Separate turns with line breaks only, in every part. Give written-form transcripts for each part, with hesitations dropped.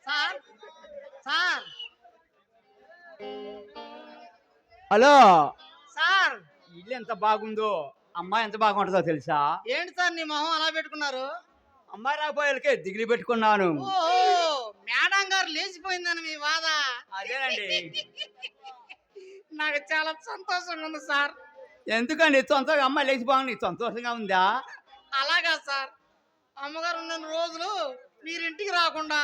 Sir sir
hello,
sir
ఇల్లు ఎంత బాగుందో, అమ్మాయి ఎంత బాగుంటుందో తెలుసా?
ఏంటి సార్ నీ మొహం అలా పెట్టుకున్నారు?
అమ్మాయి రాబోయేలకే దిగులు పెట్టుకున్నాను.
ఓహో, మేడం గారు లేచిపోయిందని మీ వాద.
అదేనండి.
నాకు చాలా సంతోషంగా ఉంది సార్.
ఎందుకండి సొంతగా అమ్మాయి లేచిపోవాలి, సంతోషంగా ఉందా?
అలాగా సార్, అమ్మగారు ఉన్న రోజులు మీరింటికి రాకుండా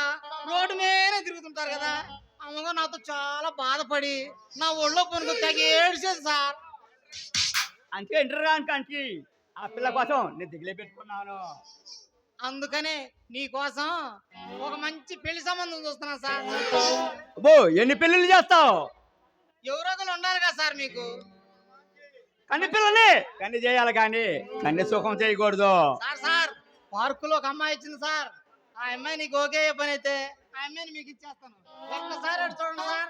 రోడ్డు మీదనే తిరుగుతుంటారు కదా. అమ్మగారు నాతో చాలా బాధపడి నా ఒళ్ళో పొనుకు తెగ ఏడ్చేది సార్.
అంటే ఇంటర్ అంటే ఆ పిల్ల కోసం నేను దిగులే పెట్టుకున్నాను.
అందుకనే నీకోసం ఒక మంచి పెళ్లి సంబంధం చూస్తున్నా సార్.
అబ్బో, ఎన్ని పెళ్ళిళ్ళు చేస్తావు?
ఎవరొకరు ఉండాలి కదా సార్ మీకు.
కన్ని పిల్లని కన్ని చేయాలి కానీ కన్ని సుఖం చేయకూడదు.
సార్ సార్ పార్కులో ఒక అమ్మాయి ఇచ్చింది సార్. ఆ అమ్మాయి నీకు ఓకే పని అయితే ఆ అమ్మాయిని మీకు ఇచ్చేస్తాను. ఒక్కసారి అటు చూడండి సార్,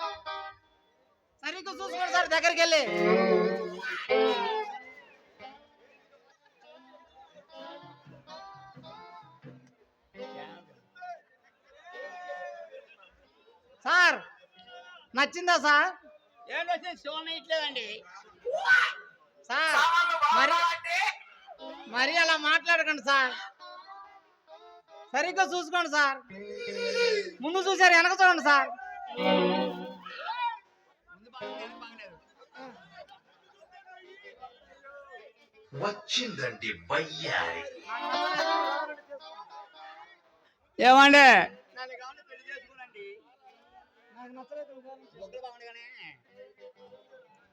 సరిగ్గా చూసుకోండి సార్ దగ్గరికి వెళ్ళి. సార్ నచ్చిందా సార్?
ఏంటంటే సోన ఇట్లేదండి
సార్. మరి అలా మాట్లాడకండి సార్, సరిగ్గా చూసుకోండి సార్. ముందు చూసారు, వెనక చూడండి సార్.
వచ్చిందండి బయ్యారి.
ఏమండి?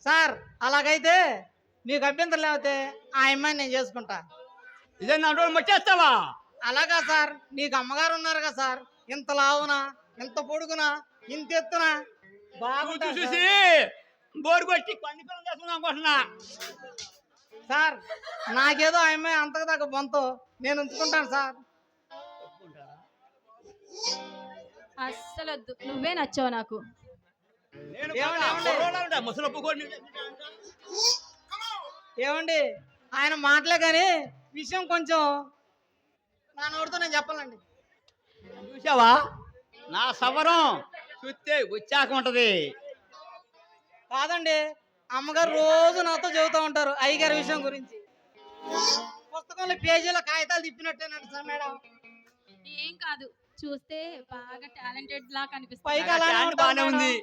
సార్ అలాగైతే మీకు అభ్యంతరం లేకపోతే ఆ అమ్మాయిని నేను చేసుకుంటా.
ఇదే నా రోజు వచ్చేస్తావా?
అలాగా సార్, నీకు అమ్మగారు ఉన్నారు కదా సార్. ఇంత లావునా, ఇంత పొడుగునా, ఇంత ఎత్తున బాగుంటా
చూసి బోరు కొట్టి కొన్ని పిల్లలు చేసుకుందాం అనుకుంటున్నా.
సార్. నాకేదో ఆ అమ్మాయి అంతకు దాకా బొంతో నేను ఉంచుకుంటాను సార్.
అస్సలొద్దు, నువ్వే నచ్చావు నాకు.
ఏమండి ఆయన మాటలే కానీ విషయం కొంచెం నా నోటితో నేను చెప్పాలండి.
చూసావా, నా సవరం చూస్తే వచ్చాక ఉంటది.
కాదండి, అమ్మగారు రోజు నాతో చెబుతూ ఉంటారు అయ్యగారి విషయం గురించి. పుస్తకంలో పేజీలో కాగితాలు తిప్పినట్టేనంట సార్ మేడం.
ఏం కాదు, చూస్తే బాగా టాలెంటెడ్ లా కనిపిస్తుంది.
పైగా అలానే
బాగానే ఉంది.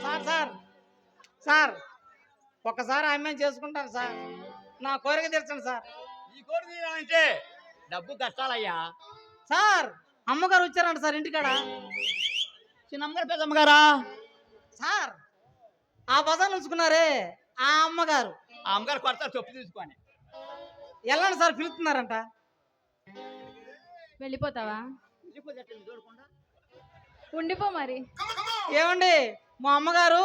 సార్ సార్ సార్ ఒక్కసారి అమ్మాయిని చేసుకుంటాను సార్. నా కోరిక తీర్చండి సార్.
ఈ కోరిక తీరాలంటే డబ్బు కష్టాలయ్యా.
సార్ అమ్మగారు వచ్చారంట సార్ ఇంటికాడ.
చిన్నమ్మగారు పెద్దమ్మగారా?
సార్ ఆ బజార్ ఉంచుకున్నారే ఆ అమ్మగారు.
ఆ అమ్మగారు కొడతారు చొప్పు తీసుకొని.
వెళ్ళండి సార్, పిలుస్తున్నారంట.
వెళ్ళిపోతావా? ఉండిపో మరి.
ఏమండి మా అమ్మగారు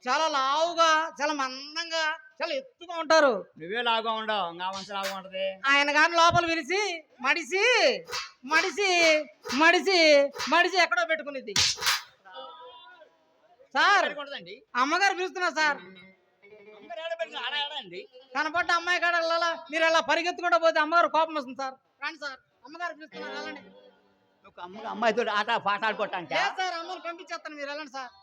చాలా లావుగా, చాలా మందంగా, చాలా ఎత్తుగా ఉంటారు.
నువ్వే లాగా ఉండవు, నా వంశ లాగా ఉంటది.
ఆయన గాని లోపల విరిసి మడిసి మడిసి మడిసి మడిసి ఎక్కడో పెట్టుకునేది సార్. అమ్మగారు పిలుస్తున్నారు సార్. కనపడ్డ అమ్మాయి కాడ వెళ్ళాలా, మీరు అలా పరిగెత్తుకుంటూ పోతే అమ్మగారు కోపం వస్తుంది సార్. రండి సార్, అమ్మగారు పిలుస్తున్నారు, వెళ్ళండి.
అమ్మాయితో ఆట పాట ఆడుకోవటానికి
సార్ అమ్మని పంపించేస్తాను, మీరు వెళ్ళండి సార్.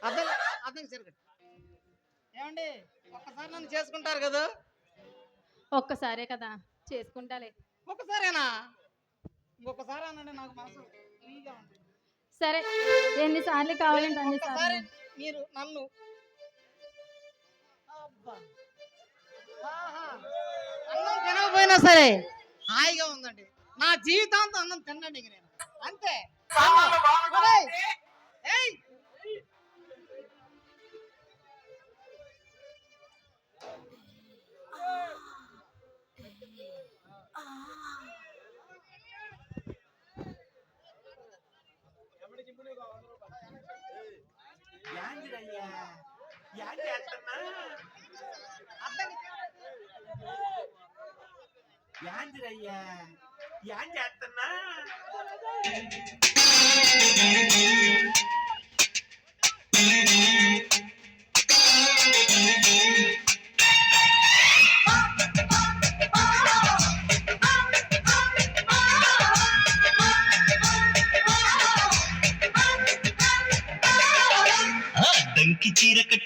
అర్థం అర్థం సరిగ్గా. ఏమండి ఒక్కసారి నన్ను చేసుకుంటారు కదా?
ఒక్కసారే కదా, చేసుకుంటాలే.
ఒక్కసారేనా? ఇంకొకసారి అనండి, నాకు మనసు ఫ్రీగా ఉంది.
సరే, ఎన్నిసార్లు కావాలంటే అన్నిసార్లు.
మీరు నన్ను అన్నం తినకపోయినా సరే హాయిగా ఉందండి. నా జీవితాంతం అన్నం తినండి నేను, అంతే. ఏయ్
యాందిరయ్యా యాన్ చేస్తున్నా.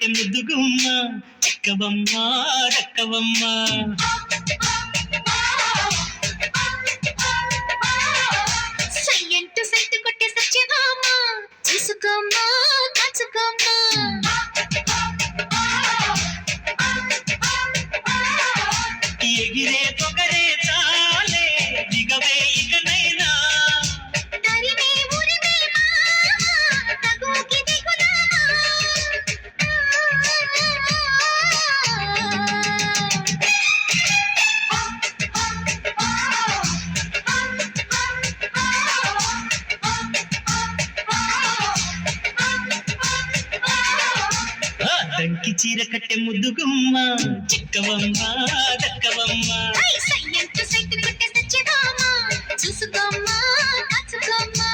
కట్టె ముద్దుగుమ్మ చిక్కవమ్మ రక్కవమ్మ
సయ్యంటూ సైటు కొట్టే సత్యభామ చూసుకోమ్మా కాచుకోమ్మా
ఎగిరే పొగరే చాలే దిగవే ఇకనైనా
తరిమే ఉరిమే మామ తగుకి దిగుదామా
ఆ దంకి చీర కట్టె ముద్దుగుమ్మ చిక్కవమ్మ దక్కవమ్మ
ఐ సయ్యంటూ సైటు కొట్టే సత్యభామ చూసుకోమ్మా కాచుకోమ్మా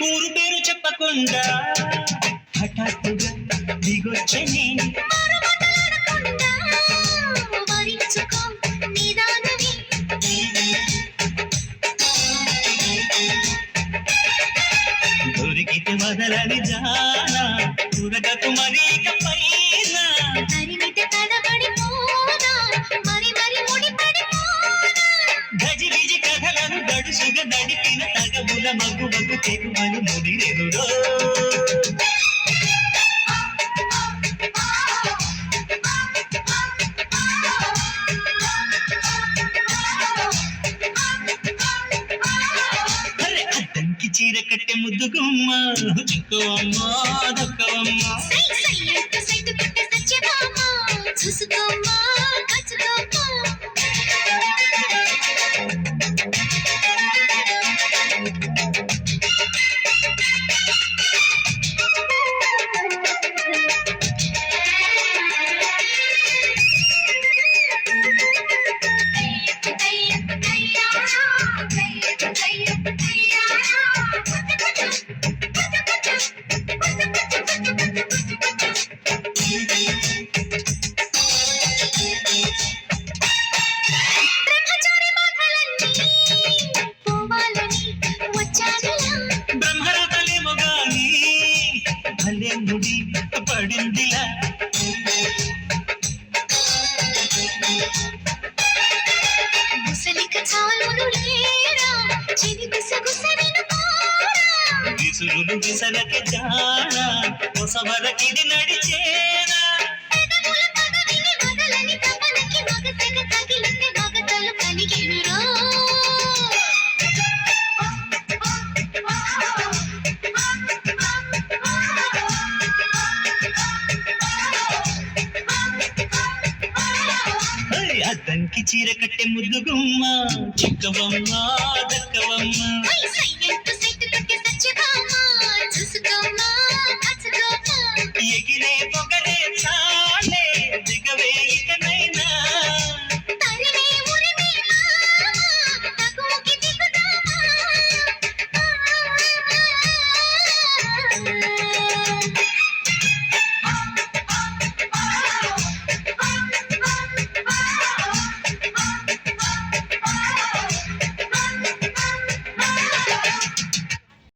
ఊరు పేరు చెప్పకుండా హఠాత్తుగా దిగొచ్చని
మాటలాడకుండా వరించుకో నిదానమే
దొరికితే వదలని జానా తురగకు మరీక పైన
తరిమితే తడబడిపోనా మరి మరి ముడిపడిపోనా
గజిబిజి కథలను గడుసుగా నడిపిన తగముల మగువకు తెగువలు ముడిరెదురో అరే అద్దంకి చీర కట్టె ముద్దుగుమ్మ చిక్కవమ్మ దక్కవమ్మ
సై సయ్యంటూ సైటు కొట్టే సత్యభామ చూసుకోమ్మా కాచుకోమ్మా బ్రహ్మచారి బాధలన్నీ పోవాలని వచ్చానులా
బ్రహ్మరాతలేమో గాని భలే ముడి పడిందిలా
ముసలిక చాలును లేరా చిని గుసగుసరిను కోరా
విసురులు విసలక జానా కొసవరకిది నడిచేనా
పెదవుల పదవిని వదలని తపనకి మగతెగ తగిలితే మగతలు కలిగినురా
అరే అద్దంకి చీర కట్టె ముద్దుగుమ్మ చిక్కవమ్మ దక్కవమ్మ
ఐ సయ్యంటూ సైటు కొట్టే సత్యభామ చూసుకోమ్మా కాచుకోమ్మా
ఎగిరే పొగరే చాలే దిగవే ఇకనైనా
తరిమే ఉరిమే మామ తగుకి దిగుదామా